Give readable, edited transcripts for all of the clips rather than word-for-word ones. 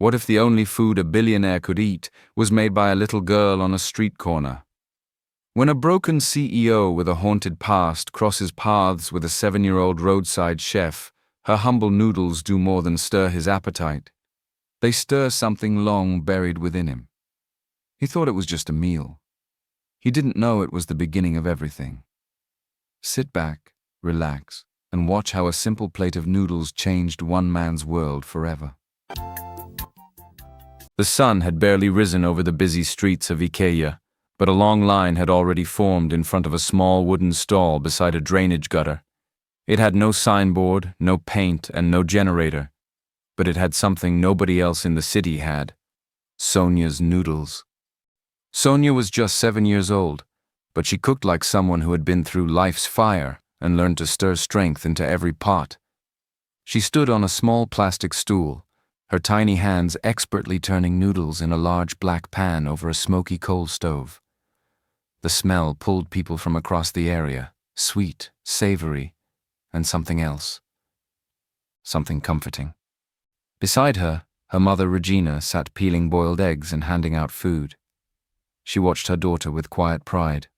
What if the only food a billionaire could eat was made by a little girl on a street corner? When a broken CEO with a haunted past crosses paths with a 7-year-old roadside chef, her humble noodles do more than stir his appetite. They stir something long buried within him. He thought it was just a meal. He didn't know it was the beginning of everything. Sit back, relax, and watch how a simple plate of noodles changed one man's world forever. The sun had barely risen over the busy streets of Ikea, but a long line had already formed in front of a small wooden stall beside a drainage gutter. It had no signboard, no paint, and no generator, but it had something nobody else in the city had: Sonia's noodles. Sonia was just 7 years old, but she cooked like someone who had been through life's fire and learned to stir strength into every pot. She stood on a small plastic stool, her tiny hands expertly turning noodles in a large black pan over a smoky coal stove. The smell pulled people from across the area, sweet, savory, and something else. Something comforting. Beside her, her mother Regina sat peeling boiled eggs and handing out food. She watched her daughter with quiet pride.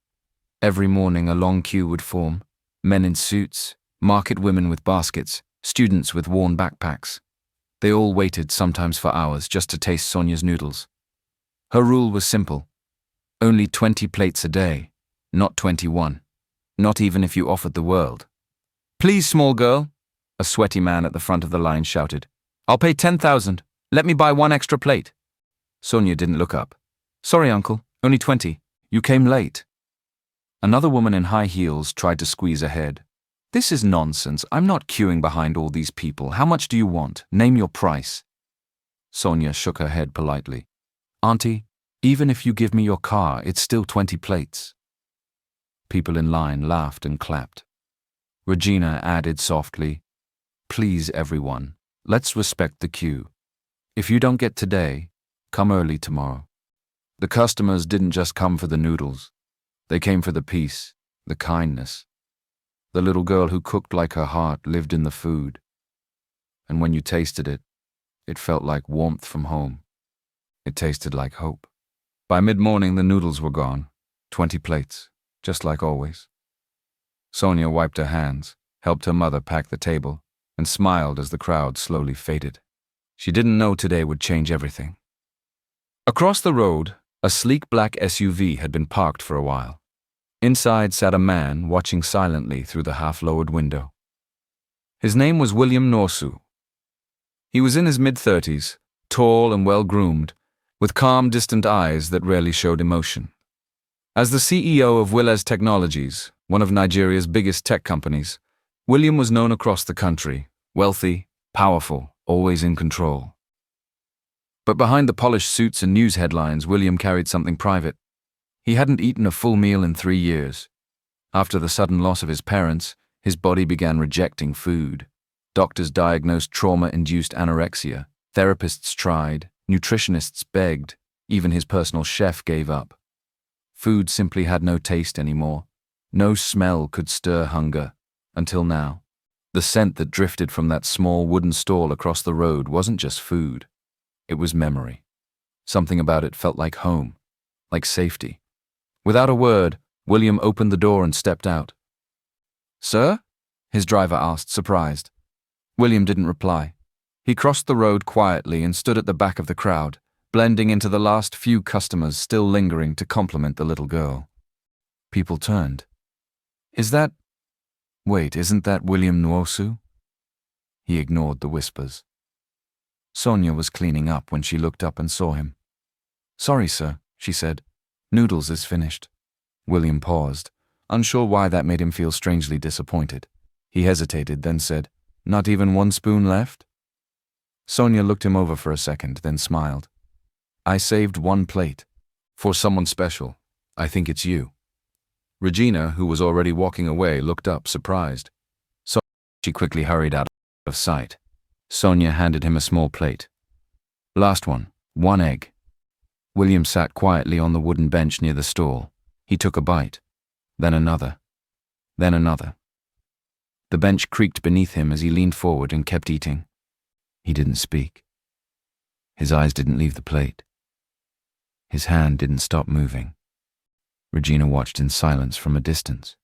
Every morning a long queue would form: men in suits, market women with baskets, students with worn backpacks. They all waited, sometimes for hours, just to taste Sonia's noodles. Her rule was simple: only 20 plates a day, not 21, not even if you offered the world. "Please, small girl," a sweaty man at the front of the line shouted. "I'll pay 10,000. Let me buy one extra plate." Sonia didn't look up. "Sorry, uncle, only 20. You came late." Another woman in high heels tried to squeeze ahead. "This is nonsense. I'm not queuing behind all these people. How much do you want? Name your price." Sonia shook her head politely. "Auntie, even if you give me your car, it's still 20 plates." People in line laughed and clapped. Regina added softly, "Please, everyone, let's respect the queue. If you don't get today, come early tomorrow." The customers didn't just come for the noodles. They came for the peace, the kindness. The little girl who cooked like her heart lived in the food. And when you tasted it, it felt like warmth from home. It tasted like hope. By mid-morning, the noodles were gone. 20 plates, just like always. Sonia wiped her hands, helped her mother pack the table, and smiled as the crowd slowly faded. She didn't know today would change everything. Across the road, a sleek black SUV had been parked for a while. Inside sat a man watching silently through the half-lowered window. His name was William Norsu. He was in his mid-30s, tall and well-groomed, with calm, distant eyes that rarely showed emotion. As the CEO of Willes Technologies, one of Nigeria's biggest tech companies, William was known across the country: wealthy, powerful, always in control. But behind the polished suits and news headlines, William carried something private. He hadn't eaten a full meal in 3 years. After the sudden loss of his parents, his body began rejecting food. Doctors diagnosed trauma-induced anorexia. Therapists tried. Nutritionists begged. Even his personal chef gave up. Food simply had no taste anymore. No smell could stir hunger. Until now. The scent that drifted from that small wooden stall across the road wasn't just food. It was memory. Something about it felt like home, like safety. Without a word, William opened the door and stepped out. "Sir?" his driver asked, surprised. William didn't reply. He crossed the road quietly and stood at the back of the crowd, blending into the last few customers still lingering to compliment the little girl. People turned. Isn't that William Nwosu?" He ignored the whispers. Sonia was cleaning up when she looked up and saw him. "Sorry, sir," she said. "Noodles is finished." William paused, unsure why that made him feel strangely disappointed. He hesitated, then said, "Not even 1 spoon left?" Sonia looked him over for a second, then smiled. "I saved 1 plate. For someone special. I think it's you." Regina, who was already walking away, looked up, surprised. She quickly hurried out of sight. Sonia handed him a small plate. "Last one. 1 egg." William sat quietly on the wooden bench near the stall. He took a bite. Then another. Then another. The bench creaked beneath him as he leaned forward and kept eating. He didn't speak. His eyes didn't leave the plate. His hand didn't stop moving. Regina watched in silence from a distance.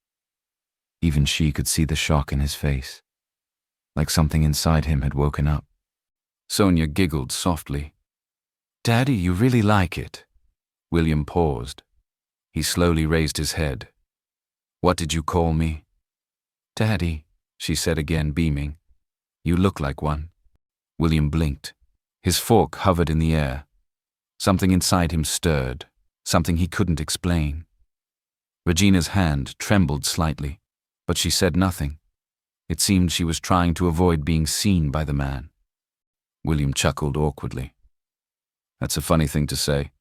Even she could see the shock in his face, like something inside him had woken up. Sonia giggled softly. "Daddy, you really like it." William paused. He slowly raised his head. "What did you call me?" "Daddy," she said again, beaming. "You look like one." William blinked. His fork hovered in the air. Something inside him stirred, something he couldn't explain. Regina's hand trembled slightly, but she said nothing. It seemed she was trying to avoid being seen by the man. William chuckled awkwardly. "That's a funny thing to say."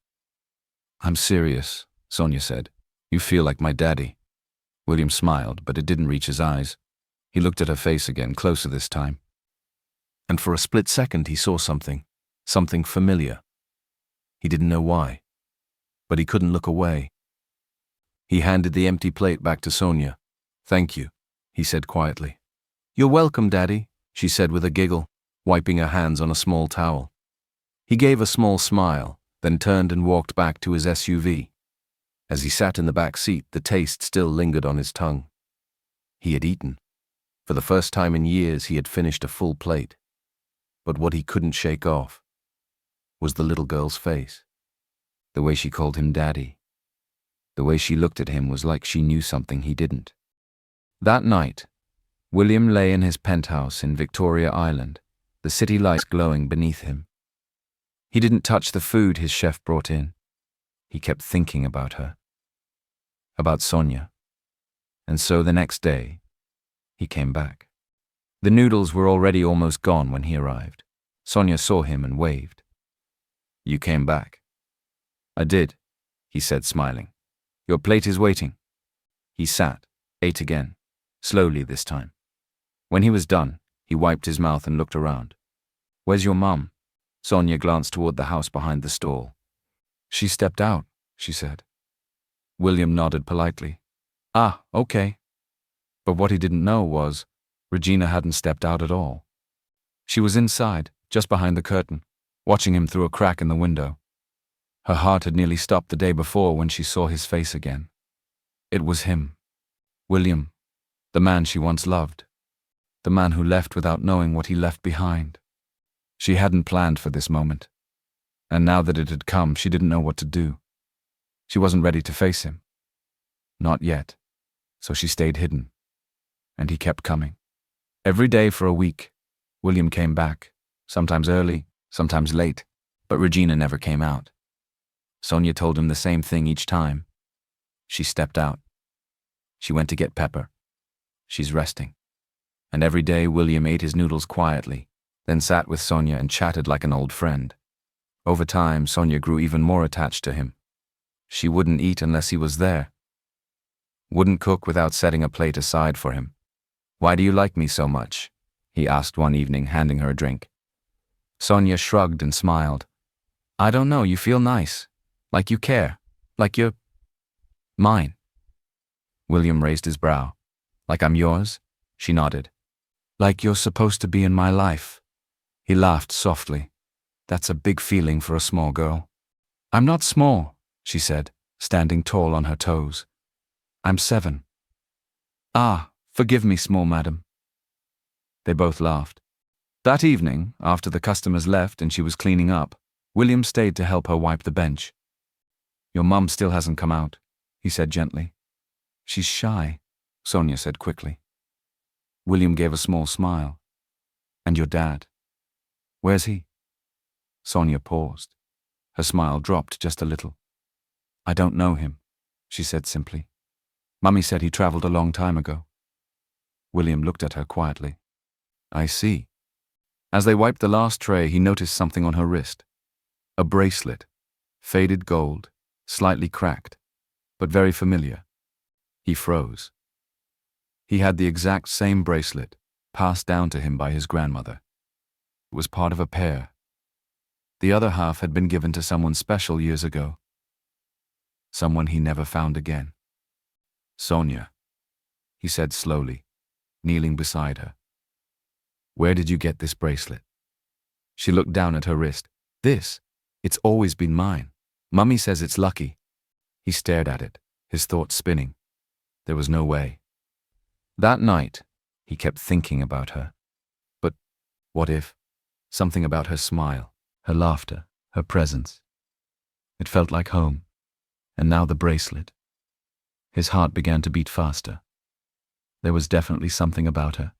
"I'm serious," Sonia said. "You feel like my daddy." William smiled, but it didn't reach his eyes. He looked at her face again, closer this time. And for a split second he saw something familiar. He didn't know why, but he couldn't look away. He handed the empty plate back to Sonia. "Thank you," he said quietly. "You're welcome, Daddy," she said with a giggle, wiping her hands on a small towel. He gave a small smile, then turned and walked back to his SUV. As he sat in the back seat, the taste still lingered on his tongue. He had eaten. For the first time in years, he had finished a full plate. But what he couldn't shake off was the little girl's face. The way she called him Daddy. The way she looked at him was like she knew something he didn't. That night, William lay in his penthouse in Victoria Island, the city lights glowing beneath him. He didn't touch the food his chef brought in. He kept thinking about her. About Sonia. And so the next day, he came back. The noodles were already almost gone when he arrived. Sonia saw him and waved. "You came back." "I did," he said, smiling. "Your plate is waiting." He sat, ate again, slowly this time. When he was done, he wiped his mouth and looked around. "Where's your mum?" Sonia glanced toward the house behind the stall. "She stepped out," she said. William nodded politely. "Ah, okay." But what he didn't know was, Regina hadn't stepped out at all. She was inside, just behind the curtain, watching him through a crack in the window. Her heart had nearly stopped the day before when she saw his face again. It was him. William, the man she once loved. The man who left without knowing what he left behind. She hadn't planned for this moment. And now that it had come, she didn't know what to do. She wasn't ready to face him. Not yet. So she stayed hidden. And he kept coming. Every day for a week, William came back, sometimes early, sometimes late, but Regina never came out. Sonia told him the same thing each time. She stepped out. She went to get Pepper. She's resting. And every day William ate his noodles quietly, then sat with Sonia and chatted like an old friend. Over time, Sonia grew even more attached to him. She wouldn't eat unless he was there. Wouldn't cook without setting a plate aside for him. "Why do you like me so much?" he asked one evening, handing her a drink. Sonia shrugged and smiled. "I don't know, you feel nice. Like you care. Like you're mine." William raised his brow. "Like I'm yours?" She nodded. "Like you're supposed to be in my life." He laughed softly. "That's a big feeling for a small girl." "I'm not small," she said, standing tall on her toes. "I'm 7. "Ah, forgive me, small madam." They both laughed. That evening, after the customers left and she was cleaning up, William stayed to help her wipe the bench. "Your mum still hasn't come out," he said gently. "She's shy," Sonia said quickly. William gave a small smile. "And your dad? Where's he?" Sonia paused. Her smile dropped just a little. "I don't know him," she said simply. "Mummy said he traveled a long time ago." William looked at her quietly. "I see." As they wiped the last tray, he noticed something on her wrist. A bracelet, faded gold, slightly cracked, but very familiar. He froze. He had the exact same bracelet, passed down to him by his grandmother. It was part of a pair. The other half had been given to someone special years ago. Someone he never found again. "Sonia," he said slowly, kneeling beside her. "Where did you get this bracelet?" She looked down at her wrist. This, it's always been mine. Mummy says it's lucky. He stared at it, his thoughts spinning. There was no way. That night, he kept thinking about her. But what if? Something about her smile, her laughter, her presence. It felt like home. And now the bracelet. His heart began to beat faster. There was definitely something about her.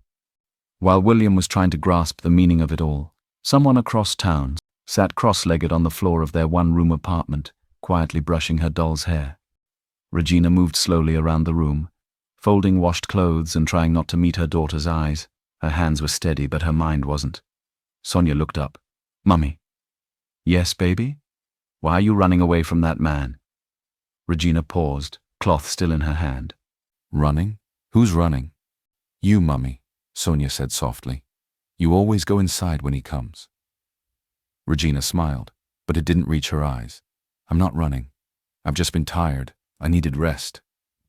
While William was trying to grasp the meaning of it all, someone across town sat cross-legged on the floor of their one-room apartment, quietly brushing her doll's hair. Regina moved slowly around the room, folding washed clothes and trying not to meet her daughter's eyes. Her hands were steady, but her mind wasn't. Sonia looked up. "Mummy." "Yes, baby? Why are you running away from that man?" Regina paused, cloth still in her hand. "Running? Who's running?" "You, Mummy," Sonia said softly. "You always go inside when he comes." Regina smiled, but it didn't reach her eyes. "I'm not running. I've just been tired. I needed rest."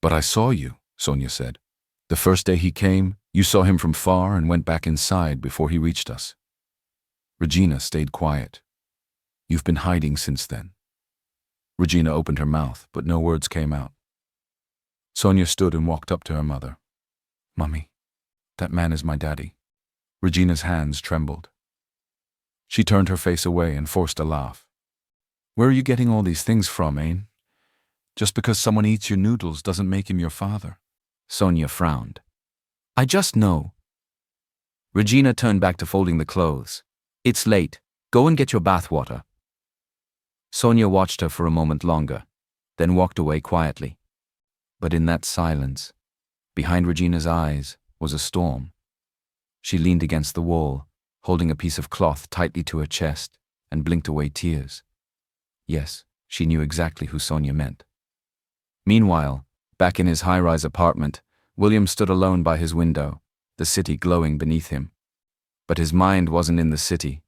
"But I saw you," Sonia said. "The first day he came, you saw him from far and went back inside before he reached us." Regina stayed quiet. "You've been hiding since then." Regina opened her mouth, but no words came out. Sonia stood and walked up to her mother. "Mummy, that man is my daddy." Regina's hands trembled. She turned her face away and forced a laugh. "Where are you getting all these things from, Ain? Just because someone eats your noodles doesn't make him your father." Sonia frowned. "I just know." Regina turned back to folding the clothes. "It's late. Go and get your bathwater." Sonia watched her for a moment longer, then walked away quietly. But in that silence, behind Regina's eyes, was a storm. She leaned against the wall, holding a piece of cloth tightly to her chest, and blinked away tears. Yes, she knew exactly who Sonia meant. Meanwhile, back in his high-rise apartment, William stood alone by his window, the city glowing beneath him. But his mind wasn't in the city.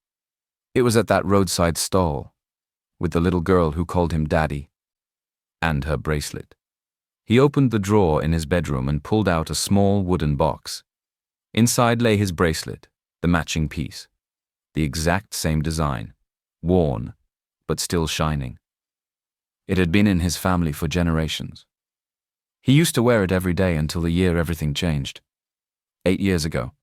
It was at that roadside stall, with the little girl who called him Daddy, and her bracelet. He opened the drawer in his bedroom and pulled out a small wooden box. Inside lay his bracelet, the matching piece, the exact same design, worn, but still shining. It had been in his family for generations. He used to wear it every day until the year everything changed. 8 years ago.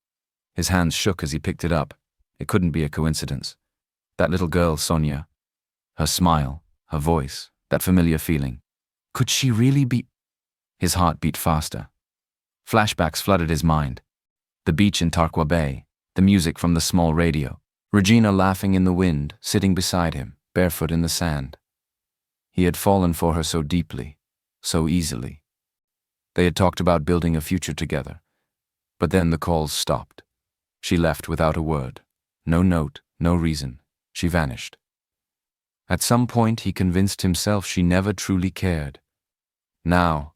His hands shook as he picked it up. It couldn't be a coincidence. That little girl, Sonia. Her smile, her voice, that familiar feeling. Could she really be? His heart beat faster. Flashbacks flooded his mind. The beach in Tarqua Bay, the music from the small radio, Regina laughing in the wind, sitting beside him, barefoot in the sand. He had fallen for her so deeply, so easily. They had talked about building a future together. But then the calls stopped. She left without a word. No note, no reason. She vanished. At some point he convinced himself she never truly cared. Now,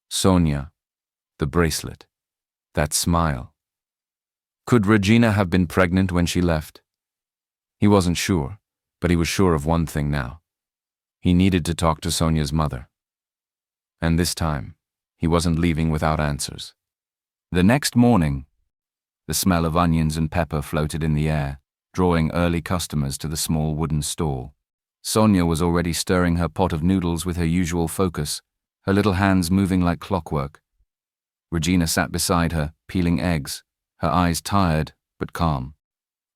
Sonia, the bracelet, that smile. Could Regina have been pregnant when she left? He wasn't sure, but he was sure of one thing now. He needed to talk to Sonia's mother. And this time, he wasn't leaving without answers. The next morning, the smell of onions and pepper floated in the air, drawing early customers to the small wooden stall. Sonia was already stirring her pot of noodles with her usual focus, her little hands moving like clockwork. Regina sat beside her, peeling eggs, her eyes tired but calm.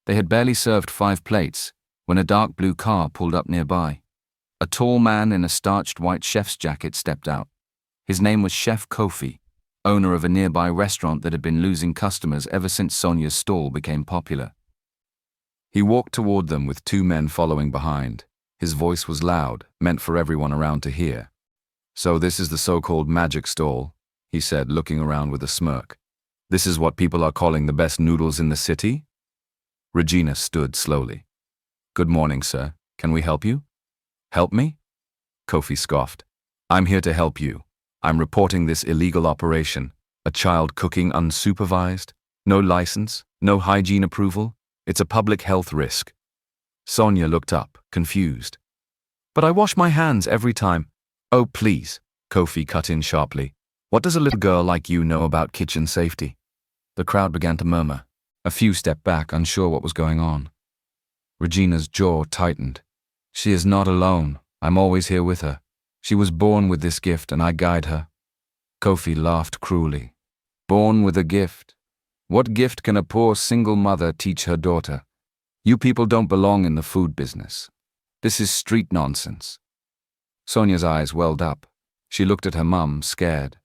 They had barely served 5 plates when a dark blue car pulled up nearby. A tall man in a starched white chef's jacket stepped out. His name was Chef Kofi, owner of a nearby restaurant that had been losing customers ever since Sonia's stall became popular. He walked toward them with 2 men following behind. His voice was loud, meant for everyone around to hear. "So this is the so-called magic stall," he said, looking around with a smirk. "This is what people are calling the best noodles in the city?" Regina stood slowly. "Good morning, sir. Can we help you?" "Help me?" Kofi scoffed. "I'm here to help you. I'm reporting this illegal operation. A child cooking unsupervised. No license, no hygiene approval. It's a public health risk." Sonia looked up, confused. "But I wash my hands every time." "Oh, please," Kofi cut in sharply. "What does a little girl like you know about kitchen safety?" The crowd began to murmur. A few stepped back, unsure what was going on. Regina's jaw tightened. She is not alone. I'm always here with her. She was born with this gift and I guide her. Kofi laughed cruelly. Born with a gift? What gift can a poor single mother teach her daughter? You people don't belong in the food business. This is street nonsense. Sonia's eyes welled up. She looked at her mum, scared.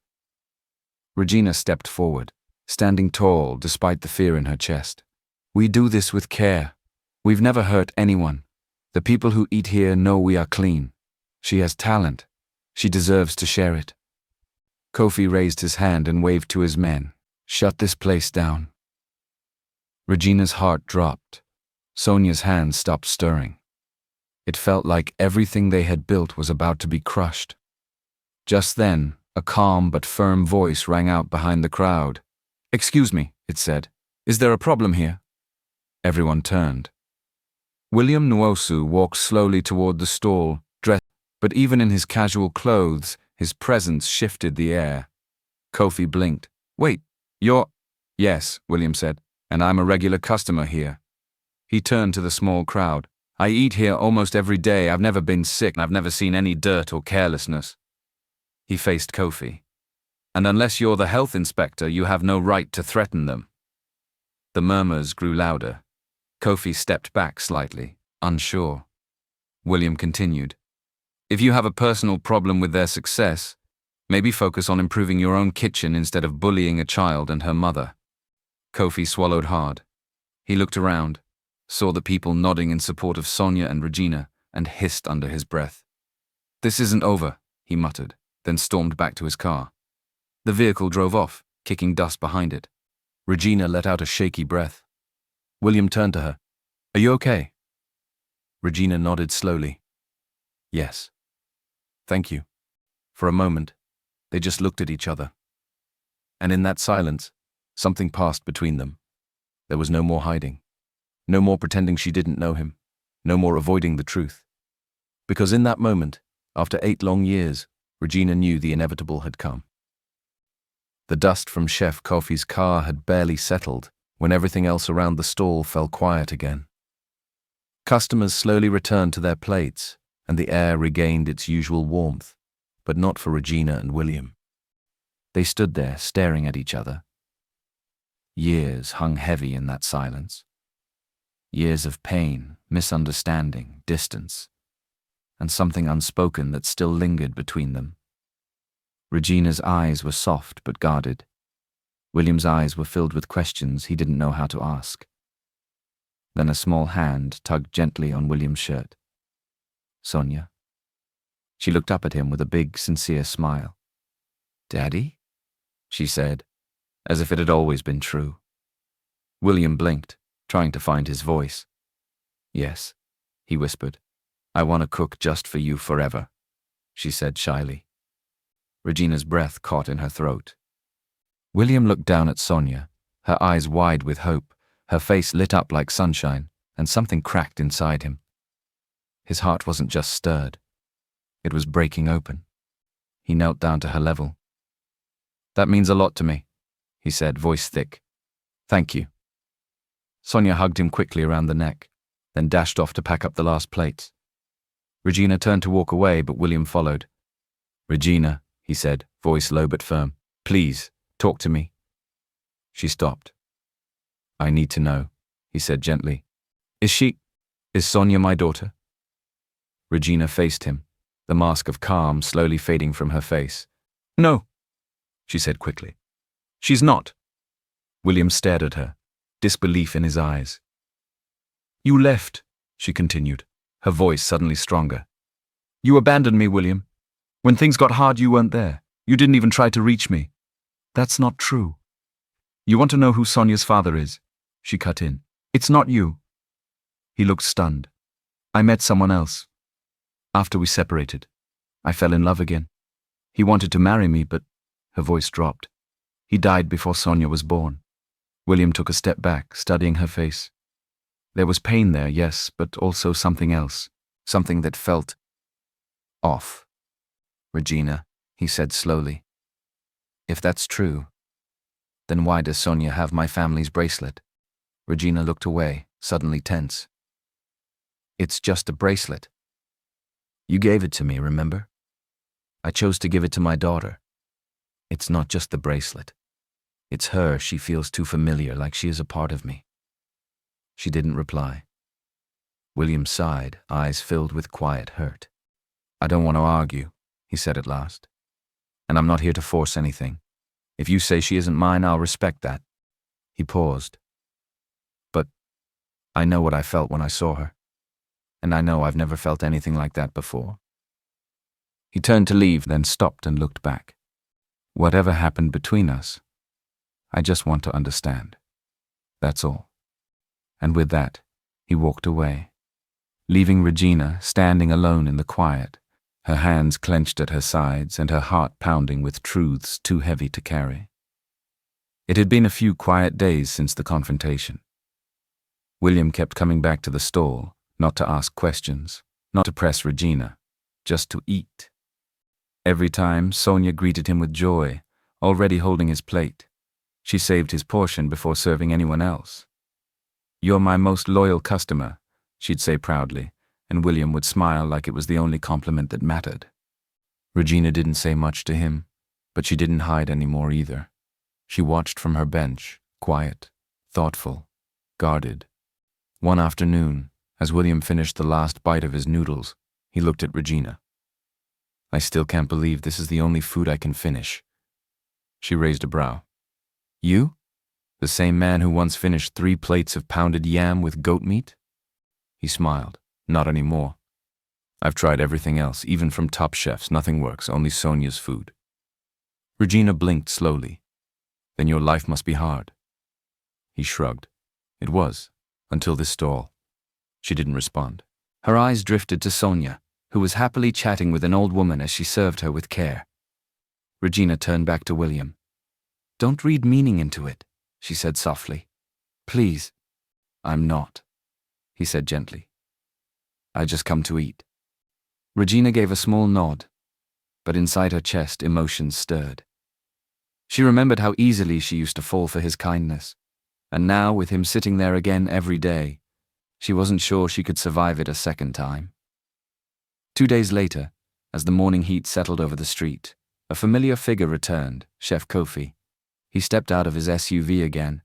Regina stepped forward, standing tall despite the fear in her chest. We do this with care. We've never hurt anyone. The people who eat here know we are clean. She has talent. She deserves to share it. Kofi raised his hand and waved to his men. Shut this place down. Regina's heart dropped. Sonia's hands stopped stirring. It felt like everything they had built was about to be crushed. Just then, a calm but firm voice rang out behind the crowd. Excuse me, it said. Is there a problem here? Everyone turned. William Nwosu walked slowly toward the stall, dressed, but even in his casual clothes, his presence shifted the air. Kofi blinked. Wait, you're… Yes, William said, and I'm a regular customer here. He turned to the small crowd. I eat here almost every day. I've never been sick and I've never seen any dirt or carelessness. He faced Kofi. And unless you're the health inspector, you have no right to threaten them. The murmurs grew louder. Kofi stepped back slightly, unsure. William continued. If you have a personal problem with their success, maybe focus on improving your own kitchen instead of bullying a child and her mother. Kofi swallowed hard. He looked around, saw the people nodding in support of Sonia and Regina, and hissed under his breath. This isn't over, he muttered, then stormed back to his car. The vehicle drove off, kicking dust behind it. Regina let out a shaky breath. William turned to her. Are you okay? Regina nodded slowly. Yes. Thank you. For a moment, they just looked at each other. And in that silence, something passed between them. There was no more hiding. No more pretending she didn't know him. No more avoiding the truth. Because in that moment, after 8 long years, Regina knew the inevitable had come. The dust from Chef Kofi's car had barely settled when everything else around the stall fell quiet again. Customers slowly returned to their plates, and the air regained its usual warmth, but not for Regina and William. They stood there staring at each other. Years hung heavy in that silence. Years of pain, misunderstanding, distance, and something unspoken that still lingered between them. Regina's eyes were soft but guarded. William's eyes were filled with questions he didn't know how to ask. Then a small hand tugged gently on William's shirt. Sonia? She looked up at him with a big, sincere smile. Daddy? She said, as if it had always been true. William blinked, trying to find his voice. Yes, he whispered. I want to cook just for you forever, she said shyly. Regina's breath caught in her throat. William looked down at Sonia, her eyes wide with hope, her face lit up like sunshine, and something cracked inside him. His heart wasn't just stirred. It was breaking open. He knelt down to her level. That means a lot to me, he said, voice thick. Thank you. Sonia hugged him quickly around the neck, then dashed off to pack up the last plates. Regina turned to walk away, but William followed. Regina, he said, voice low but firm, please, talk to me. She stopped. I need to know, he said gently. Is Sonia my daughter? Regina faced him, the mask of calm slowly fading from her face. No, she said quickly. She's not. William stared at her, disbelief in his eyes. You left, she continued, her voice suddenly stronger. You abandoned me, William. When things got hard, you weren't there. You didn't even try to reach me. That's not true. You want to know who Sonia's father is? She cut in. It's not you. He looked stunned. I met someone else. After we separated, I fell in love again. He wanted to marry me, but her voice dropped. He died before Sonia was born. William took a step back, studying her face. There was pain there, yes, but also something else. Something that felt off. Regina, he said slowly. If that's true, then why does Sonia have my family's bracelet? Regina looked away, suddenly tense. It's just a bracelet. You gave it to me, remember? I chose to give it to my daughter. It's not just the bracelet. It's her. She feels too familiar, like she is a part of me. She didn't reply. William sighed, eyes filled with quiet hurt. I don't want to argue, he said at last. And I'm not here to force anything. If you say she isn't mine, I'll respect that. He paused. But I know what I felt when I saw her. And I know I've never felt anything like that before. He turned to leave, then stopped and looked back. Whatever happened between us, I just want to understand. That's all. And with that, he walked away, leaving Regina standing alone in the quiet, her hands clenched at her sides and her heart pounding with truths too heavy to carry. It had been a few quiet days since the confrontation. William kept coming back to the stall, not to ask questions, not to press Regina, just to eat. Every time, Sonia greeted him with joy, already holding his plate. She saved his portion before serving anyone else. "You're my most loyal customer," she'd say proudly, and William would smile like it was the only compliment that mattered. Regina didn't say much to him, but she didn't hide anymore either. She watched from her bench, quiet, thoughtful, guarded. One afternoon, as William finished the last bite of his noodles, he looked at Regina. "I still can't believe this is the only food I can finish." She raised a brow. "You? The same man who once finished 3 plates of pounded yam with goat meat?" He smiled. "Not anymore. I've tried everything else, even from top chefs. Nothing works, only Sonia's food." Regina blinked slowly. "Then your life must be hard." He shrugged. "It was, until this stall." She didn't respond. Her eyes drifted to Sonia, who was happily chatting with an old woman as she served her with care. Regina turned back to William. "Don't read meaning into it," she said softly. "Please." "I'm not," he said gently. "I just come to eat." Regina gave a small nod, but inside her chest emotions stirred. She remembered how easily she used to fall for his kindness, and now with him sitting there again every day, she wasn't sure she could survive it a second time. 2 days later, as the morning heat settled over the street, a familiar figure returned, Chef Kofi. He stepped out of his SUV again,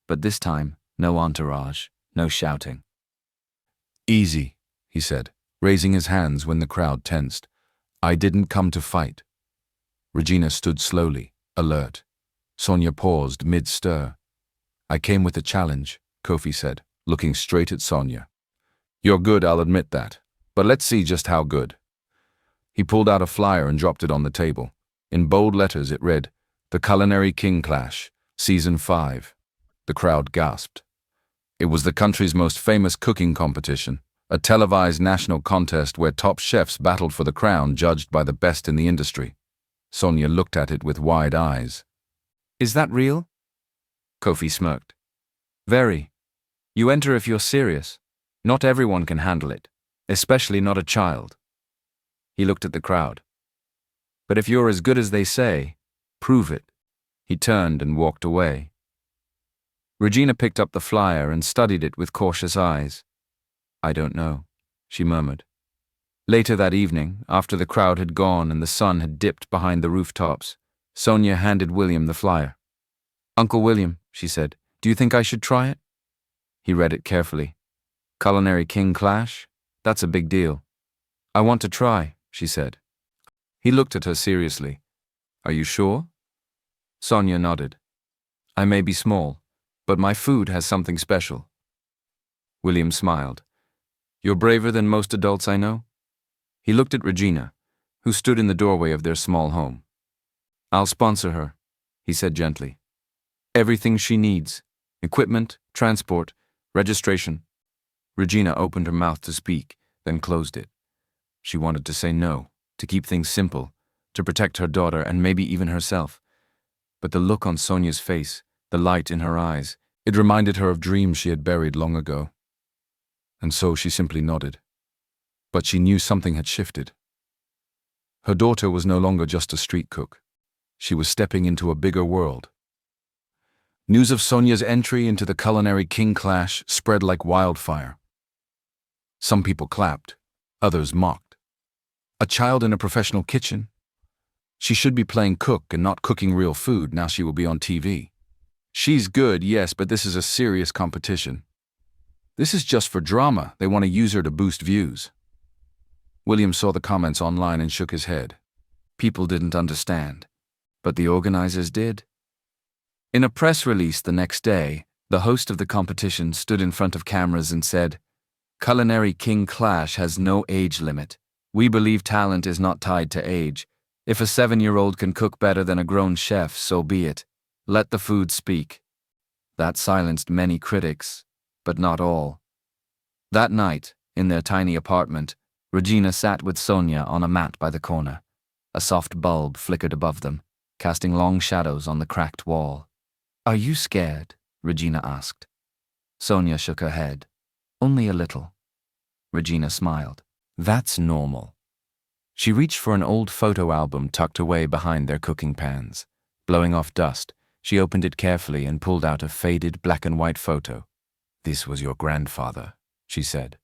but this time, no entourage, no shouting. "Easy," he said, raising his hands when the crowd tensed. "I didn't come to fight." Regina stood slowly, alert. Sonia paused mid-stir. "I came with a challenge," Kofi said, looking straight at Sonia. "You're good, I'll admit that. But let's see just how good." He pulled out a flyer and dropped it on the table. In bold letters it read, "The Culinary King Clash, Season 5. The crowd gasped. It was the country's most famous cooking competition, a televised national contest where top chefs battled for the crown judged by the best in the industry. Sonia looked at it with wide eyes. "Is that real?" Kofi smirked. "Very. You enter if you're serious. Not everyone can handle it, especially not a child." He looked at the crowd. "But if you're as good as they say, prove it." He turned and walked away. Regina picked up the flyer and studied it with cautious eyes. "I don't know," she murmured. Later that evening, after the crowd had gone and the sun had dipped behind the rooftops, Sonia handed William the flyer. "Uncle William," she said, "do you think I should try it?" He read it carefully. "Culinary King Clash? That's a big deal." "I want to try," she said. He looked at her seriously. "Are you sure?" Sonia nodded. "I may be small, but my food has something special." William smiled. "You're braver than most adults I know." He looked at Regina, who stood in the doorway of their small home. "I'll sponsor her," he said gently. "Everything she needs: equipment, transport, registration." Regina opened her mouth to speak, then closed it. She wanted to say no, to keep things simple, to protect her daughter and maybe even herself. But the look on Sonia's face, the light in her eyes, it reminded her of dreams she had buried long ago. And so she simply nodded. But she knew something had shifted. Her daughter was no longer just a street cook. She was stepping into a bigger world. News of Sonia's entry into the Culinary King Clash spread like wildfire. Some people clapped, others mocked. A child in a professional kitchen? She should be playing cook and not cooking real food, now she will be on TV. She's good, yes, but this is a serious competition. This is just for drama, they want to use her to boost views. William saw the comments online and shook his head. People didn't understand, but the organizers did. In a press release the next day, the host of the competition stood in front of cameras and said, "Culinary King Clash has no age limit. We believe talent is not tied to age. If a 7-year-old can cook better than a grown chef, so be it. Let the food speak." That silenced many critics, but not all. That night, in their tiny apartment, Regina sat with Sonia on a mat by the corner. A soft bulb flickered above them, casting long shadows on the cracked wall. "Are you scared?" Regina asked. Sonia shook her head. "Only a little." Regina smiled. "That's normal." She reached for an old photo album tucked away behind their cooking pans. Blowing off dust, she opened it carefully and pulled out a faded black-and-white photo. "This was your grandfather," she said.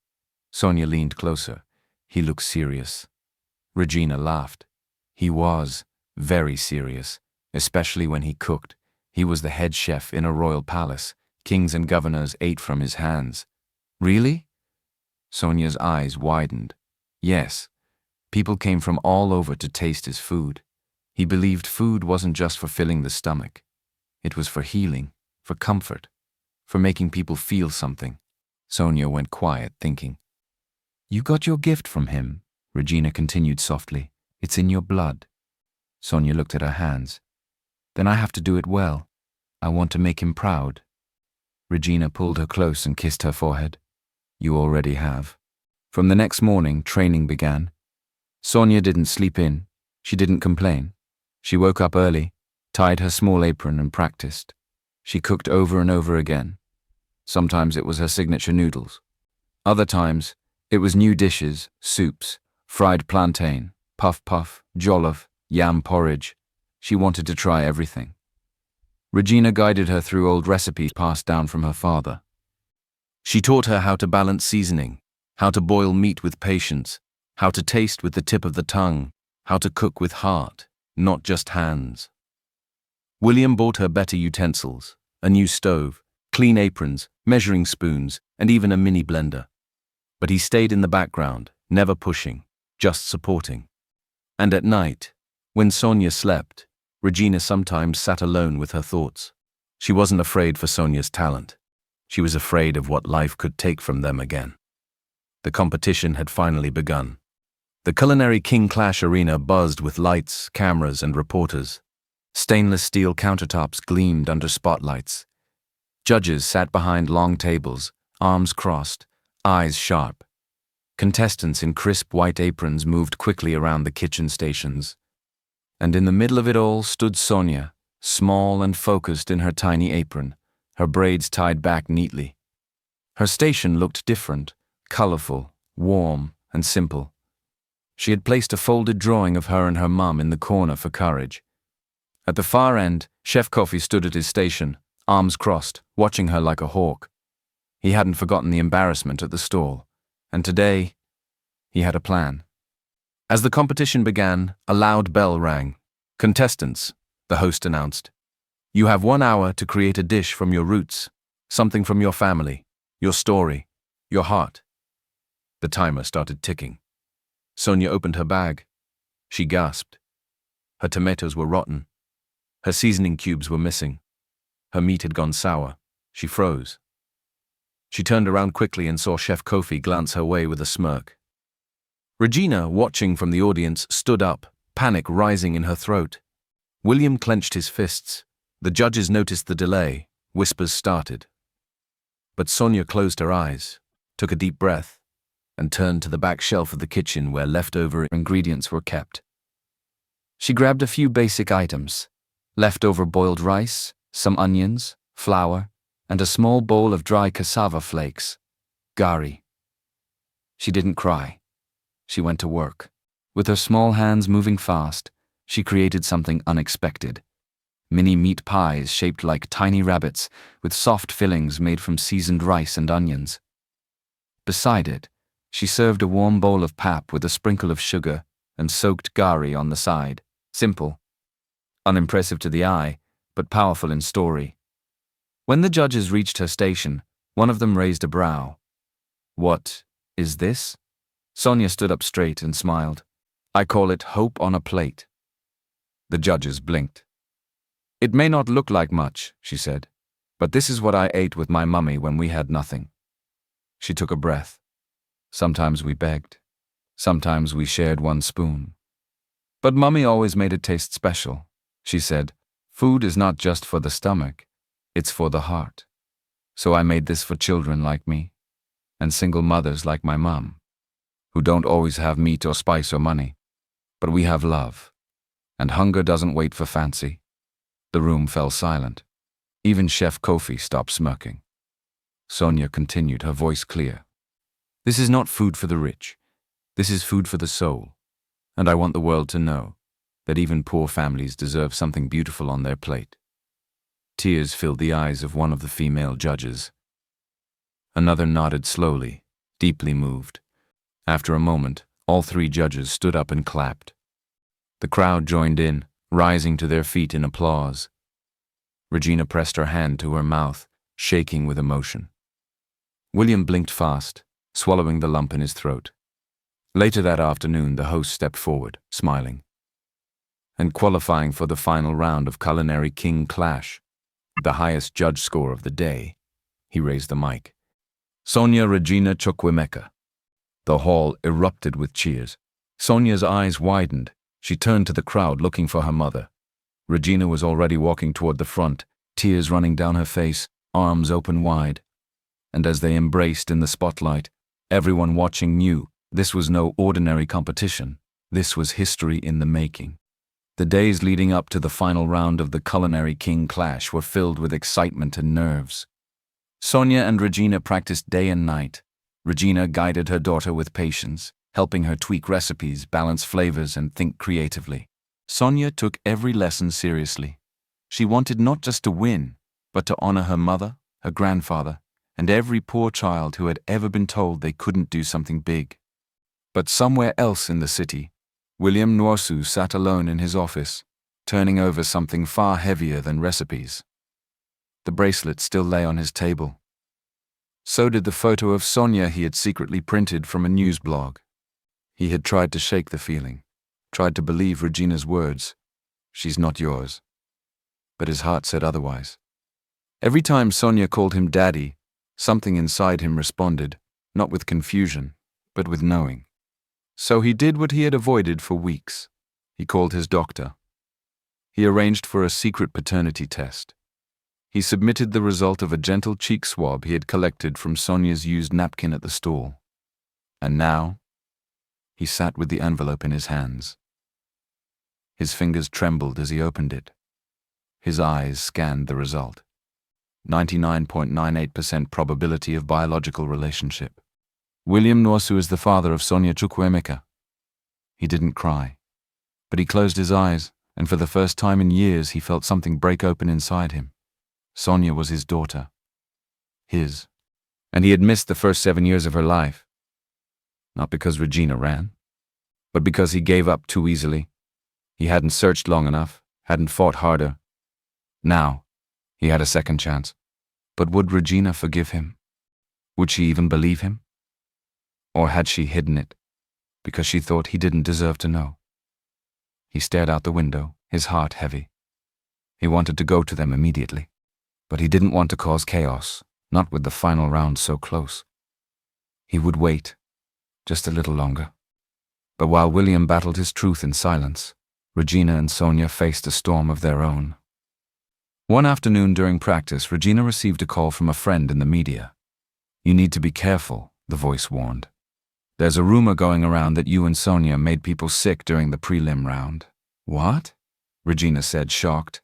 Sonia leaned closer. He looked serious. Regina laughed. He was very serious, especially when he cooked. He was the head chef in a royal palace. Kings and governors ate from his hands. "Really?" Sonia's eyes widened. Yes. People came from all over to taste his food. He believed food wasn't just for filling the stomach. It was for healing, for comfort, for making people feel something. Sonia went quiet, thinking. "You got your gift from him," Regina continued softly. "It's in your blood." Sonia looked at her hands. "Then I have to do it well. I want to make him proud." Regina pulled her close and kissed her forehead. "You already have." From the next morning, training began. Sonia didn't sleep in. She didn't complain. She woke up early, tied her small apron and practiced. She cooked over and over again. Sometimes it was her signature noodles. Other times, it was new dishes, soups, fried plantain, puff-puff, jollof, yam porridge. She wanted to try everything. Regina guided her through old recipes passed down from her father. She taught her how to balance seasoning, how to boil meat with patience, how to taste with the tip of the tongue, how to cook with heart, not just hands. William bought her better utensils, a new stove, clean aprons, measuring spoons, and even a mini blender. But he stayed in the background, never pushing, just supporting. And at night, when Sonia slept, Regina sometimes sat alone with her thoughts. She wasn't afraid for Sonia's talent. She was afraid of what life could take from them again. The competition had finally begun. The Culinary King Clash arena buzzed with lights, cameras, and reporters. Stainless steel countertops gleamed under spotlights. Judges sat behind long tables, arms crossed, eyes sharp. Contestants in crisp white aprons moved quickly around the kitchen stations. And in the middle of it all stood Sonia, small and focused in her tiny apron, her braids tied back neatly. Her station looked different, colorful, warm, and simple. She had placed a folded drawing of her and her mum in the corner for courage. At the far end, Chef Kofi stood at his station, arms crossed, watching her like a hawk. He hadn't forgotten the embarrassment at the stall, and today, he had a plan. As the competition began, a loud bell rang. "Contestants," the host announced. "You have 1 hour to create a dish from your roots, something from your family, your story, your heart." The timer started ticking. Sonia opened her bag. She gasped. Her tomatoes were rotten. Her seasoning cubes were missing. Her meat had gone sour. She froze. She turned around quickly and saw Chef Kofi glance her way with a smirk. Regina, watching from the audience, stood up, panic rising in her throat. William clenched his fists. The judges noticed the delay. Whispers started. But Sonia closed her eyes, took a deep breath, and turned to the back shelf of the kitchen where leftover ingredients were kept. She grabbed a few basic items: leftover boiled rice, some onions, flour, and a small bowl of dry cassava flakes. Gari. She didn't cry. She went to work. With her small hands moving fast, she created something unexpected. Mini meat pies shaped like tiny rabbits, with soft fillings made from seasoned rice and onions. Beside it, She served a warm bowl of pap with a sprinkle of sugar and soaked gari on the side. Simple. Unimpressive to the eye, but powerful in story. When the judges reached her station, one of them raised a brow. "What is this?" Sonia stood up straight and smiled. "I call it hope on a plate." The judges blinked. "It may not look like much," she said, "but this is what I ate with my mummy when we had nothing." She took a breath. "Sometimes we begged. Sometimes we shared one spoon. But mummy always made it taste special," she said. "Food is not just for the stomach, it's for the heart. So I made this for children like me, and single mothers like my mum, who don't always have meat or spice or money. But we have love, and hunger doesn't wait for fancy." The room fell silent. Even Chef Kofi stopped smirking. Sonia continued, her voice clear. "This is not food for the rich. This is food for the soul. And I want the world to know that even poor families deserve something beautiful on their plate." Tears filled the eyes of one of the female judges. Another nodded slowly, deeply moved. After a moment, all three judges stood up and clapped. The crowd joined in, rising to their feet in applause. Regina pressed her hand to her mouth, shaking with emotion. William blinked fast, swallowing the lump in his throat. Later that afternoon, the host stepped forward, smiling. And qualifying for the final round of Culinary King Clash, the highest judge score of the day, he raised the mic. "Sonia Regina Chukwuemeka." The hall erupted with cheers. Sonia's eyes widened. She turned to the crowd looking for her mother. Regina was already walking toward the front, tears running down her face, arms open wide. And as they embraced in the spotlight, everyone watching knew this was no ordinary competition. This was history in the making. The days leading up to the final round of the Culinary King Clash were filled with excitement and nerves. Sonia and Regina practiced day and night. Regina guided her daughter with patience, helping her tweak recipes, balance flavors, and think creatively. Sonia took every lesson seriously. She wanted not just to win, but to honor her mother, her grandfather, and every poor child who had ever been told they couldn't do something big. But somewhere else in the city, William Nwosu sat alone in his office, turning over something far heavier than recipes. The bracelet still lay on his table. So did the photo of Sonia he had secretly printed from a news blog. He had tried to shake the feeling, tried to believe Regina's words, "She's not yours." But his heart said otherwise. Every time Sonia called him daddy, something inside him responded, not with confusion, but with knowing. So he did what he had avoided for weeks. He called his doctor. He arranged for a secret paternity test. He submitted the result of a gentle cheek swab he had collected from Sonia's used napkin at the stall. And now, he sat with the envelope in his hands. His fingers trembled as he opened it. His eyes scanned the result. 99.98% probability of biological relationship. William Nwosu is the father of Sonia Chukwuemeka. He didn't cry, but he closed his eyes, and for the first time in years he felt something break open inside him. Sonia was his daughter. His. And he had missed the first 7 years of her life. Not because Regina ran, but because he gave up too easily. He hadn't searched long enough, hadn't fought harder. Now, he had a second chance. But would Regina forgive him? Would she even believe him? Or had she hidden it, because she thought he didn't deserve to know? He stared out the window, his heart heavy. He wanted to go to them immediately, but he didn't want to cause chaos, not with the final round so close. He would wait, just a little longer. But while William battled his truth in silence, Regina and Sonia faced a storm of their own. One afternoon during practice, Regina received a call from a friend in the media. "You need to be careful," the voice warned. "There's a rumor going around that you and Sonia made people sick during the prelim round." "What?" Regina said, shocked.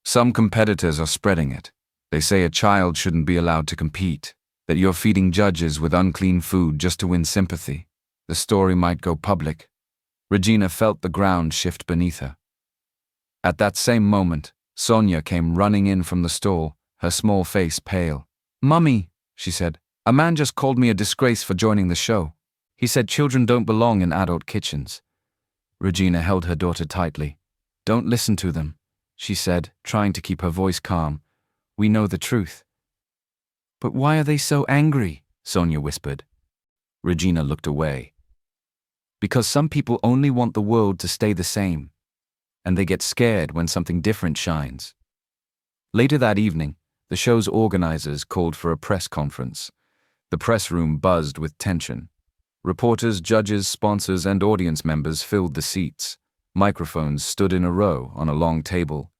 "Some competitors are spreading it. They say a child shouldn't be allowed to compete, that you're feeding judges with unclean food just to win sympathy. The story might go public." Regina felt the ground shift beneath her. At that same moment, Sonia came running in from the stall, her small face pale. "Mummy," she said, "a man just called me a disgrace for joining the show. He said children don't belong in adult kitchens. Regina held her daughter tightly. Don't listen to them, she said, trying to keep her voice calm. We know the truth. But why are they so angry? Sonia whispered. Regina looked away. Because some people only want the world to stay the same, and they get scared when something different shines. Later that evening, the show's organizers called for a press conference. The press room buzzed with tension. Reporters, judges, sponsors, and audience members filled the seats. Microphones stood in a row on a long table.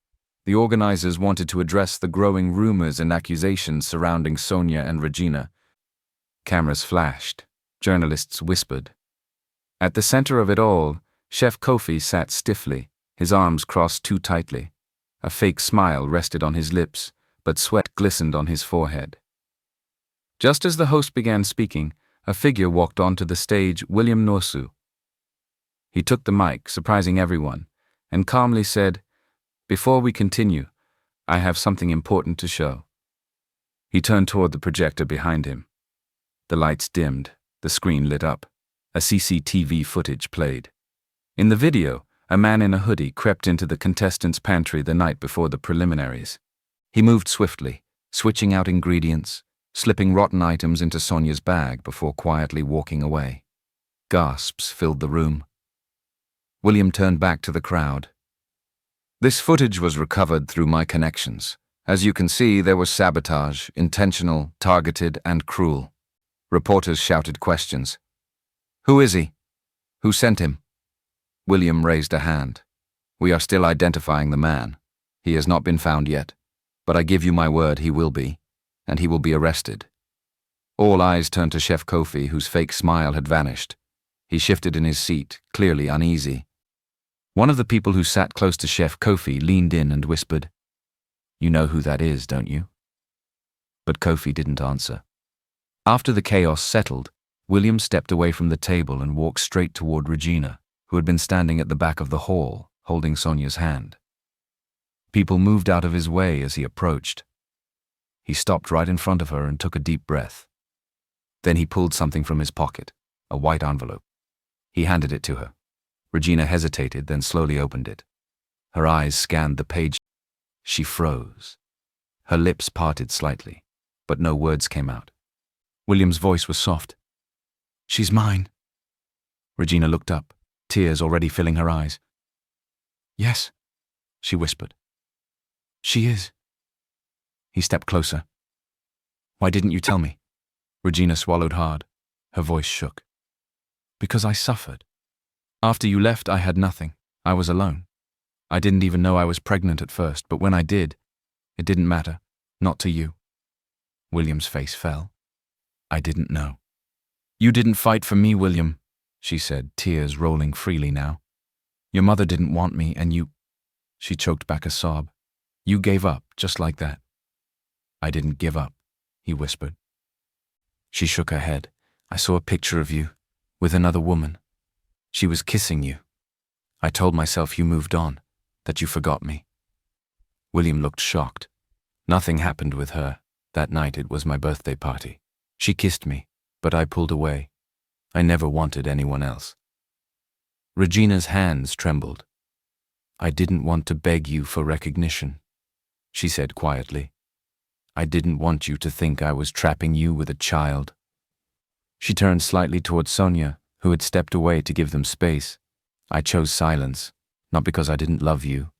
The organizers wanted to address the growing rumors and accusations surrounding Sonia and Regina. Cameras flashed. Journalists whispered. At the center of it all, Chef Kofi sat stiffly, his arms crossed too tightly. A fake smile rested on his lips, but sweat glistened on his forehead. Just as the host began speaking, a figure walked onto the stage, William Norsu. He took the mic, surprising everyone, and calmly said, "Before we continue, I have something important to show." He turned toward the projector behind him. The lights dimmed, the screen lit up. A CCTV footage played. In the video, a man in a hoodie crept into the contestants' pantry the night before the preliminaries. He moved swiftly, switching out ingredients, slipping rotten items into Sonia's bag before quietly walking away. Gasps filled the room. William turned back to the crowd. This footage was recovered through my connections. As you can see, there was sabotage, intentional, targeted, and cruel. Reporters shouted questions. Who is he? Who sent him? William raised a hand. We are still identifying the man. He has not been found yet, but I give you my word he will be, and he will be arrested. All eyes turned to Chef Kofi, whose fake smile had vanished. He shifted in his seat, clearly uneasy. One of the people who sat close to Chef Kofi leaned in and whispered, "You know who that is, don't you?" But Kofi didn't answer. After the chaos settled, William stepped away from the table and walked straight toward Regina, who had been standing at the back of the hall, holding Sonia's hand. People moved out of his way as he approached. He stopped right in front of her and took a deep breath. Then he pulled something from his pocket, a white envelope. He handed it to her. Regina hesitated, then slowly opened it. Her eyes scanned the page. She froze. Her lips parted slightly, but no words came out. William's voice was soft. "She's mine." Regina looked up, tears already filling her eyes. "Yes," she whispered. "She is." He stepped closer. "Why didn't you tell me?" Regina swallowed hard. Her voice shook. "Because I suffered. After you left, I had nothing. I was alone. I didn't even know I was pregnant at first, but when I did, it didn't matter. Not to you." William's face fell. "I didn't know." "You didn't fight for me, William," she said, tears rolling freely now. "Your mother didn't want me, and you—" She choked back a sob. "You gave up, just like that." "I didn't give up," he whispered. She shook her head. "I saw a picture of you, with another woman. She was kissing you. I told myself you moved on, that you forgot me." William looked shocked. Nothing happened with her. That night it was my birthday party. She kissed me, but I pulled away. I never wanted anyone else. Regina's hands trembled. "I didn't want to beg you for recognition," she said quietly. "I didn't want you to think I was trapping you with a child." She turned slightly toward Sonia, who had stepped away to give them space. "I chose silence, not because I didn't love you,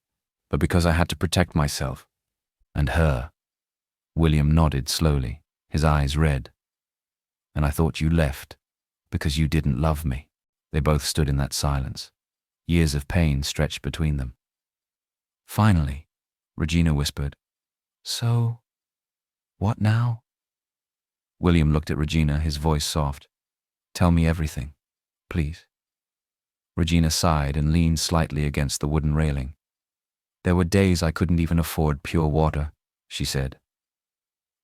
but because I had to protect myself. And her." William nodded slowly, his eyes red. "And I thought you left, because you didn't love me." They both stood in that silence. Years of pain stretched between them. "Finally," Regina whispered. "So, what now?" William looked at Regina, his voice soft. "Tell me everything, please." Regina sighed and leaned slightly against the wooden railing. "There were days I couldn't even afford pure water," she said.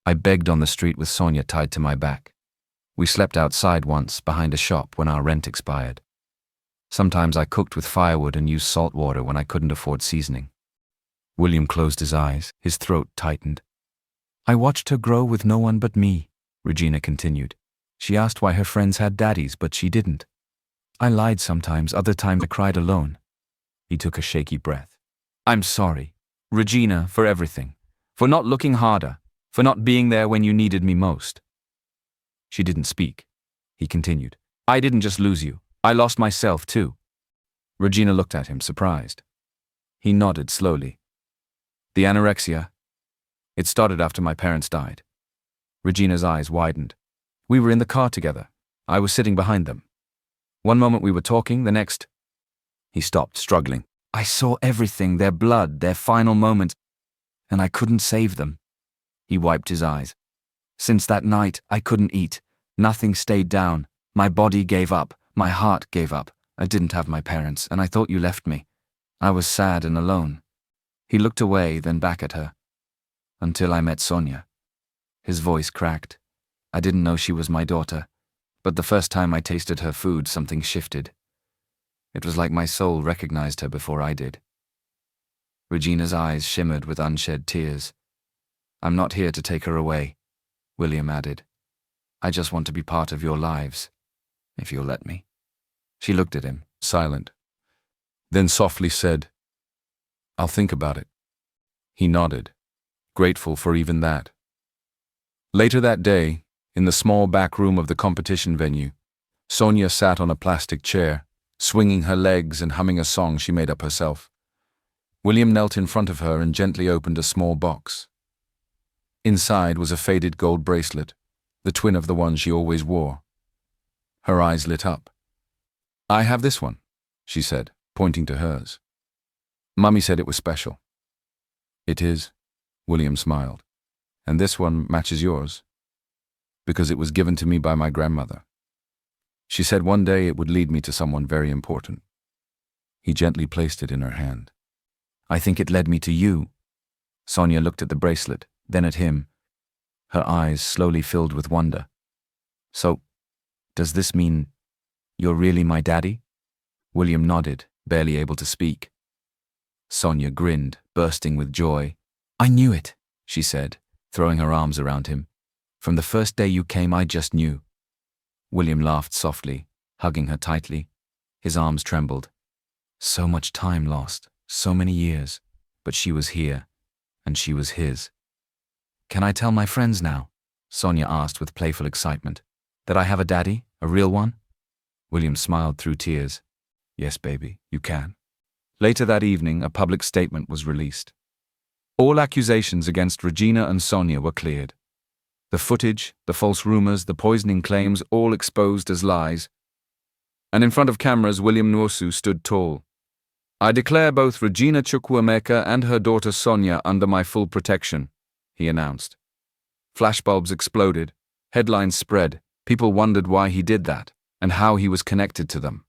"I begged on the street with Sonia tied to my back. We slept outside once, behind a shop, when our rent expired. Sometimes I cooked with firewood and used salt water when I couldn't afford seasoning." William closed his eyes, his throat tightened. "I watched her grow with no one but me," Regina continued. She asked why her friends had daddies, but she didn't. I lied sometimes, other times I cried alone. He took a shaky breath. I'm sorry, Regina, for everything. For not looking harder. For not being there when you needed me most. She didn't speak. He continued. I didn't just lose you. I lost myself too. Regina looked at him, surprised. He nodded slowly. The anorexia? It started after my parents died. Regina's eyes widened. We were in the car together. I was sitting behind them. One moment we were talking, the next... He stopped, struggling. I saw everything, their blood, their final moments, and I couldn't save them. He wiped his eyes. Since that night, I couldn't eat. Nothing stayed down. My body gave up. My heart gave up. I didn't have my parents, and I thought you left me. I was sad and alone. He looked away, then back at her. Until I met Sonia. His voice cracked. I didn't know she was my daughter, but the first time I tasted her food, something shifted. It was like my soul recognized her before I did. Regina's eyes shimmered with unshed tears. I'm not here to take her away, William added. I just want to be part of your lives, if you'll let me. She looked at him, silent, then softly said, I'll think about it. He nodded, grateful for even that. Later that day, in the small back room of the competition venue, Sonia sat on a plastic chair, swinging her legs and humming a song she made up herself. William knelt in front of her and gently opened a small box. Inside was a faded gold bracelet, the twin of the one she always wore. Her eyes lit up. I have this one, she said, pointing to hers. Mummy said it was special. It is, William smiled. And this one matches yours, because it was given to me by my grandmother. She said one day it would lead me to someone very important. He gently placed it in her hand. I think it led me to you. Sonia looked at the bracelet, then at him. Her eyes slowly filled with wonder. So, does this mean you're really my daddy? William nodded, barely able to speak. Sonia grinned, bursting with joy. I knew it, she said, throwing her arms around him. From the first day you came, I just knew. William laughed softly, hugging her tightly. His arms trembled. So much time lost, so many years, but she was here, and she was his. Can I tell my friends now? Sonia asked with playful excitement. That I have a daddy, a real one? William smiled through tears. Yes, baby, you can. Later that evening, a public statement was released. All accusations against Regina and Sonia were cleared. The footage, the false rumors, the poisoning claims, all exposed as lies. And in front of cameras, William Nwosu stood tall. I declare both Regina Chukwuemeka and her daughter Sonia under my full protection, he announced. Flashbulbs exploded, headlines spread, people wondered why he did that, and how he was connected to them.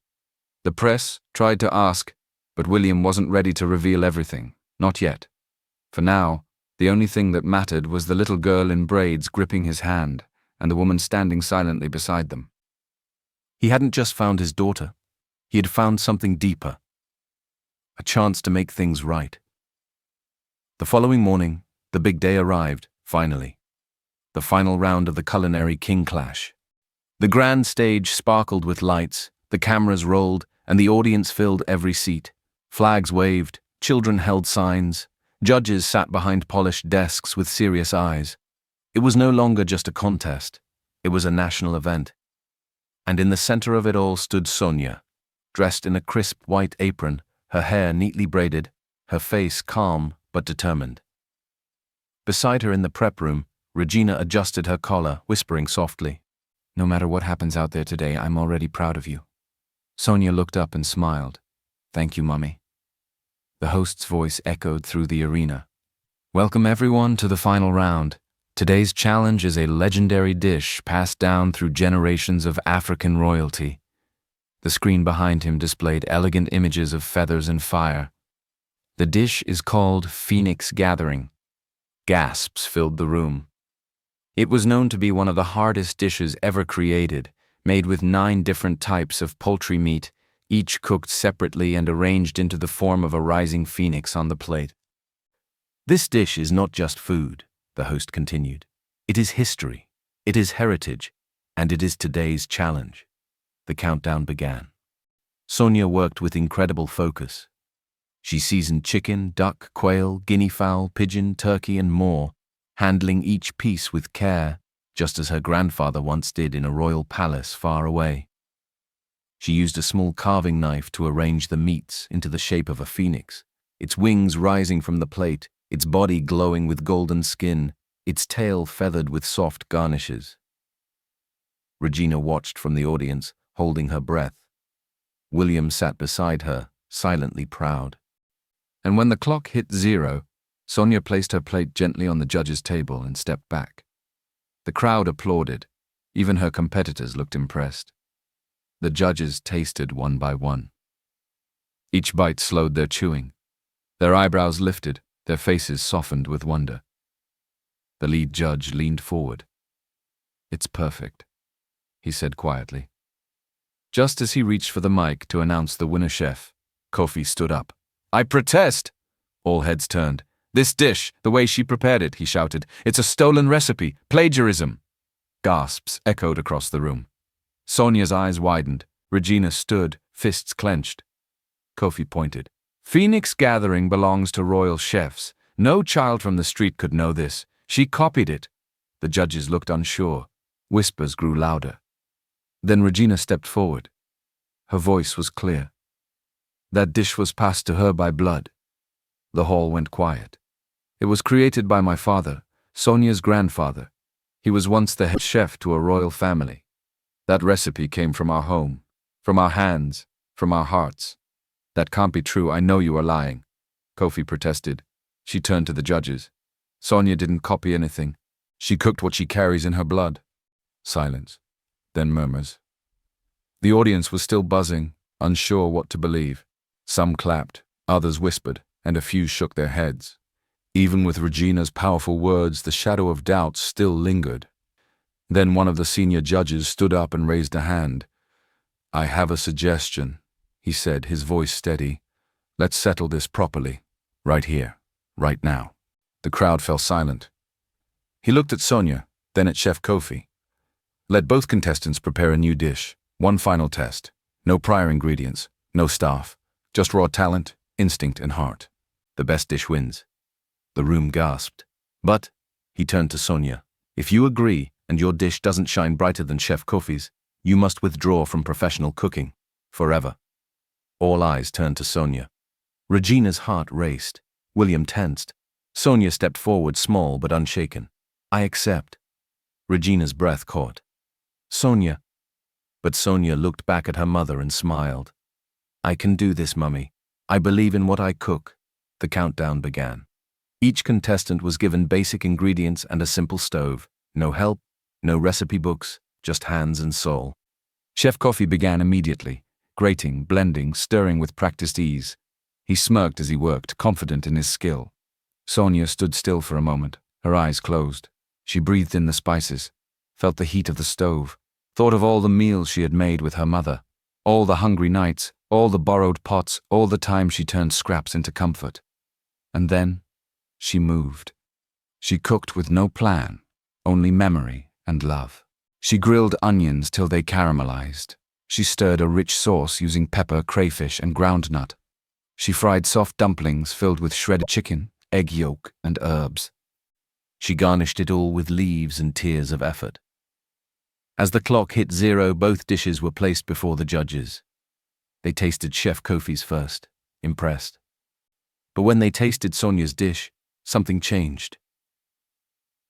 The press tried to ask, but William wasn't ready to reveal everything, not yet. For now, the only thing that mattered was the little girl in braids gripping his hand, and the woman standing silently beside them. He hadn't just found his daughter. He had found something deeper. A chance to make things right. The following morning, the big day arrived, finally. The final round of the culinary king clash. The grand stage sparkled with lights, the cameras rolled, and the audience filled every seat. Flags waved, children held signs. Judges sat behind polished desks with serious eyes. It was no longer just a contest. It was a national event. And in the center of it all stood Sonia, dressed in a crisp white apron, her hair neatly braided, her face calm but determined. Beside her in the prep room, Regina adjusted her collar, whispering softly, No matter what happens out there today, I'm already proud of you. Sonia looked up and smiled. Thank you, Mummy. The host's voice echoed through the arena. Welcome everyone to the final round. Today's challenge is a legendary dish passed down through generations of African royalty. The screen behind him displayed elegant images of feathers and fire. The dish is called Phoenix Gathering. Gasps filled the room. It was known to be one of the hardest dishes ever created, made with 9 different types of poultry meat, each cooked separately and arranged into the form of a rising phoenix on the plate. This dish is not just food, the host continued. It is history. It is heritage. And it is today's challenge. The countdown began. Sonia worked with incredible focus. She seasoned chicken, duck, quail, guinea fowl, pigeon, turkey, and more, handling each piece with care, just as her grandfather once did in a royal palace far away. She used a small carving knife to arrange the meats into the shape of a phoenix, its wings rising from the plate, its body glowing with golden skin, its tail feathered with soft garnishes. Regina watched from the audience, holding her breath. William sat beside her, silently proud. And when the clock hit 0, Sonia placed her plate gently on the judge's table and stepped back. The crowd applauded. Even her competitors looked impressed. The judges tasted one by one. Each bite slowed their chewing. Their eyebrows lifted, their faces softened with wonder. The lead judge leaned forward. "It's perfect," he said quietly. Just as he reached for the mic to announce the winner chef, Kofi stood up. "I protest!" All heads turned. "This dish, the way she prepared it," he shouted. "It's a stolen recipe, plagiarism." Gasps echoed across the room. Sonia's eyes widened. Regina stood, fists clenched. Kofi pointed. "Phoenix Gathering belongs to royal chefs. No child from the street could know this. She copied it." The judges looked unsure. Whispers grew louder. Then Regina stepped forward. Her voice was clear. "That dish was passed to her by blood." The hall went quiet. "It was created by my father, Sonia's grandfather. He was once the head chef to a royal family. That recipe came from our home, from our hands, from our hearts." "That can't be true. I know you are lying," Kofi protested. She turned to the judges. "Sonia didn't copy anything. She cooked what she carries in her blood." Silence. Then murmurs. The audience was still buzzing, unsure what to believe. Some clapped, others whispered, and a few shook their heads. Even with Regina's powerful words, the shadow of doubt still lingered. Then one of the senior judges stood up and raised a hand. "I have a suggestion," he said, his voice steady. "Let's settle this properly, right here, right now." The crowd fell silent. He looked at Sonia, then at Chef Kofi. "Let both contestants prepare a new dish. One final test. No prior ingredients, no staff. Just raw talent, instinct, and heart. The best dish wins." The room gasped. "But," he turned to Sonia, "if you agree and your dish doesn't shine brighter than Chef Kofi's, you must withdraw from professional cooking. Forever." All eyes turned to Sonia. Regina's heart raced. William tensed. Sonia stepped forward, small but unshaken. "I accept." Regina's breath caught. "Sonia." But Sonia looked back at her mother and smiled. "I can do this, Mummy. I believe in what I cook." The countdown began. Each contestant was given basic ingredients and a simple stove. No help, no recipe books, just hands and soul. Chef Kofi began immediately, grating, blending, stirring with practiced ease. He smirked as he worked, confident in his skill. Sonia stood still for a moment, her eyes closed. She breathed in the spices, felt the heat of the stove, thought of all the meals she had made with her mother, all the hungry nights, all the borrowed pots, all the time she turned scraps into comfort. And then, she moved. She cooked with no plan, only memory and love. She grilled onions till they caramelized. She stirred a rich sauce using pepper, crayfish, and groundnut. She fried soft dumplings filled with shredded chicken, egg yolk, and herbs. She garnished it all with leaves and tears of effort. As the clock hit 0, both dishes were placed before the judges. They tasted Chef Kofi's first, impressed. But when they tasted Sonia's dish, something changed.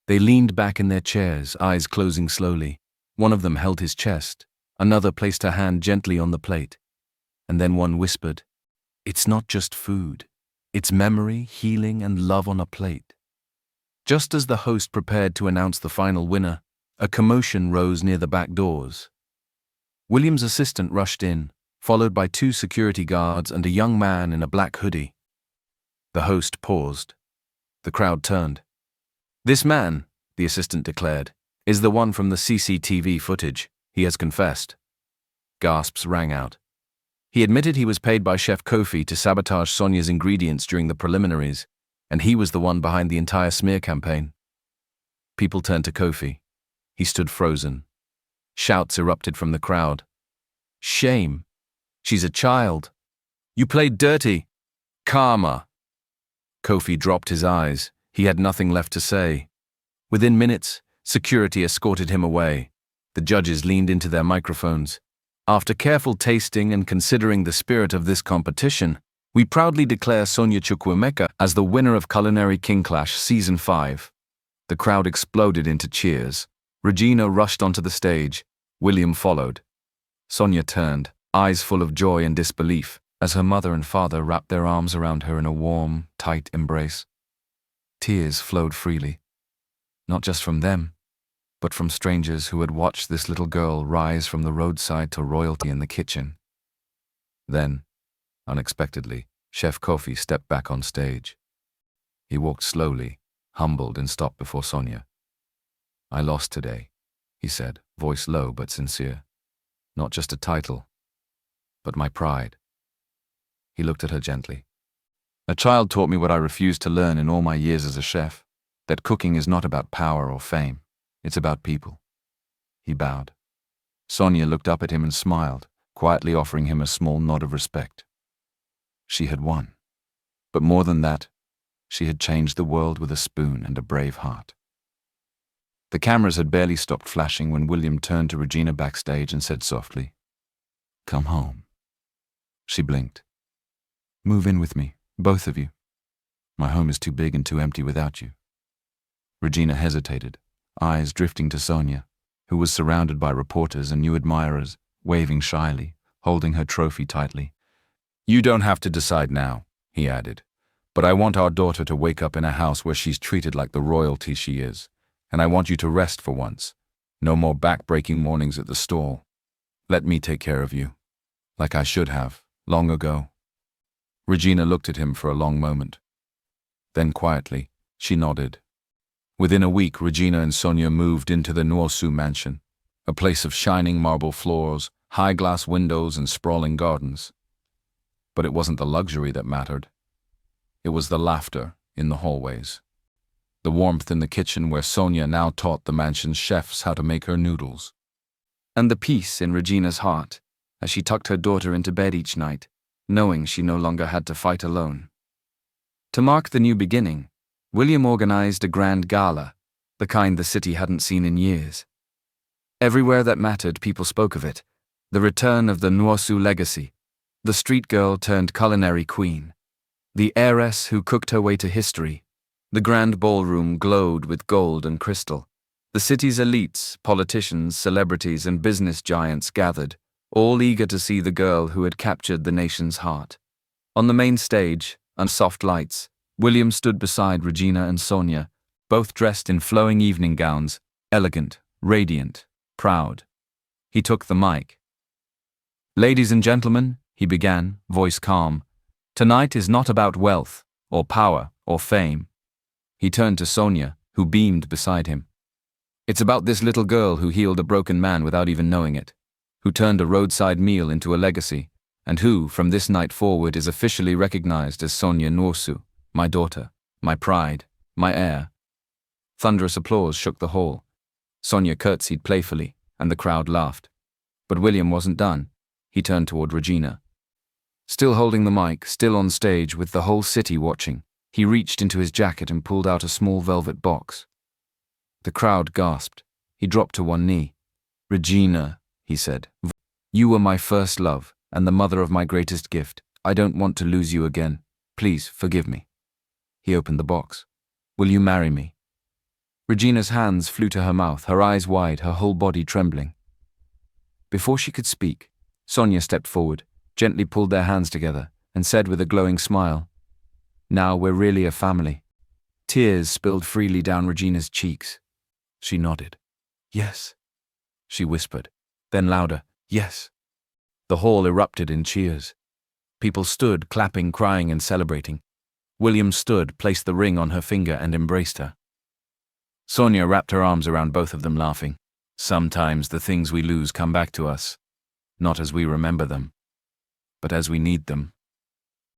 They leaned back in their chairs, eyes closing slowly. One of them held his chest, another placed her hand gently on the plate, and then one whispered, "It's not just food. It's memory, healing, and love on a plate." Just as the host prepared to announce the final winner, a commotion rose near the back doors. William's assistant rushed in, followed by 2 security guards and a young man in a black hoodie. The host paused. The crowd turned. "This man," the assistant declared, "is the one from the CCTV footage. He has confessed." Gasps rang out. He admitted he was paid by Chef Kofi to sabotage Sonia's ingredients during the preliminaries, and he was the one behind the entire smear campaign. People turned to Kofi. He stood frozen. Shouts erupted from the crowd. Shame. She's a child. You played dirty. Karma. Kofi dropped his eyes. He had nothing left to say. Within minutes, security escorted him away. The judges leaned into their microphones. After careful tasting and considering the spirit of this competition, we proudly declare Sonia Chukwuemeka as the winner of Culinary King Clash Season 5. The crowd exploded into cheers. Regina rushed onto the stage. William followed. Sonia turned, eyes full of joy and disbelief, as her mother and father wrapped their arms around her in a warm, tight embrace. Tears flowed freely, not just from them, but from strangers who had watched this little girl rise from the roadside to royalty in the kitchen. Then, unexpectedly, Chef Kofi stepped back on stage. He walked slowly, humbled, and stopped before Sonia. "I lost today," he said, voice low but sincere. "Not just a title, but my pride." He looked at her gently. "A child taught me what I refused to learn in all my years as a chef, that cooking is not about power or fame, it's about people." He bowed. Sonia looked up at him and smiled, quietly offering him a small nod of respect. She had won. But more than that, she had changed the world with a spoon and a brave heart. The cameras had barely stopped flashing when William turned to Regina backstage and said softly, "Come home." She blinked. "Move in with me, both of you. My home is too big and too empty without you." Regina hesitated, eyes drifting to Sonia, who was surrounded by reporters and new admirers, waving shyly, holding her trophy tightly. "You don't have to decide now," he added, "but I want our daughter to wake up in a house where she's treated like the royalty she is, and I want you to rest for once. No more back-breaking mornings at the stall. Let me take care of you, like I should have, long ago." Regina looked at him for a long moment. Then quietly, she nodded. Within a week, Regina and Sonia moved into the Nwosu mansion, a place of shining marble floors, high glass windows, and sprawling gardens. But it wasn't the luxury that mattered. It was the laughter in the hallways. The warmth in the kitchen where Sonia now taught the mansion's chefs how to make her noodles. And the peace in Regina's heart as she tucked her daughter into bed each night, knowing she no longer had to fight alone. To mark the new beginning, William organized a grand gala, the kind the city hadn't seen in years. Everywhere that mattered, people spoke of it. The return of the Nwosu legacy, the street girl turned culinary queen, the heiress who cooked her way to history. The grand ballroom glowed with gold and crystal. The city's elites, politicians, celebrities, and business giants gathered, all eager to see the girl who had captured the nation's heart. On the main stage, under soft lights, William stood beside Regina and Sonia, both dressed in flowing evening gowns, elegant, radiant, proud. He took the mic. "Ladies and gentlemen," he began, voice calm, "tonight is not about wealth, or power, or fame." He turned to Sonia, who beamed beside him. "It's about this little girl who healed a broken man without even knowing it, who turned a roadside meal into a legacy, and who, from this night forward, is officially recognized as Sonia Nwosu, my daughter, my pride, my heir." Thunderous applause shook the hall. Sonia curtsied playfully, and the crowd laughed. But William wasn't done. He turned toward Regina. Still holding the mic, still on stage with the whole city watching, he reached into his jacket and pulled out a small velvet box. The crowd gasped. He dropped to one knee. "Regina," he said, "you were my first love and the mother of my greatest gift. I don't want to lose you again. Please forgive me." He opened the box. "Will you marry me?" Regina's hands flew to her mouth, her eyes wide, her whole body trembling. Before she could speak, Sonia stepped forward, gently pulled their hands together, and said with a glowing smile, "Now we're really a family." Tears spilled freely down Regina's cheeks. She nodded. "Yes," she whispered, then louder, "Yes." The hall erupted in cheers. People stood, clapping, crying, and celebrating. William stood, placed the ring on her finger, and embraced her. Sonia wrapped her arms around both of them, laughing. "Sometimes the things we lose come back to us, not as we remember them, but as we need them."